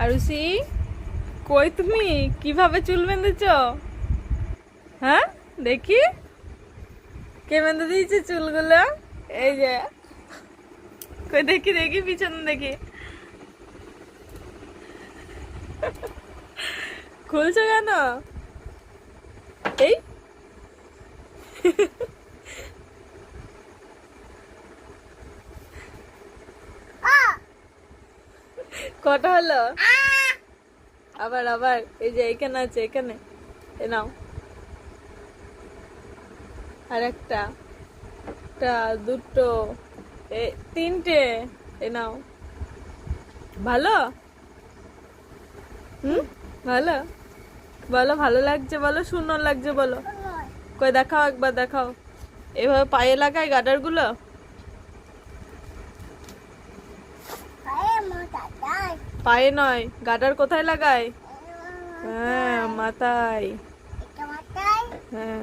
আরুষি, কই তুমি কিভাবে চুল বেঁধেছ? হ্যাঁ, দেখি কে বেঁধে দিয়েছে চুলগুলো। এই যে, কই দেখি দেখি পিছনে দেখি। খুলছো কেন? এই কটা হলো? আবার আবার এই যে এখানে আছে, এখানে এ নাও। আর একটা, একটা, দুটো, তিনটে, এ নাও। ভালো? হুম, ভালো। বলো ভালো লাগছে, বলো সুন্দর লাগছে, বলো। কই দেখাও, একবার দেখাও। এভাবে পায়ে লাগায় গাডার গুলো? পায়ে নয়, গাডার কোথায় লাগায়? হ্যাঁ, মাথায়। হ্যাঁ।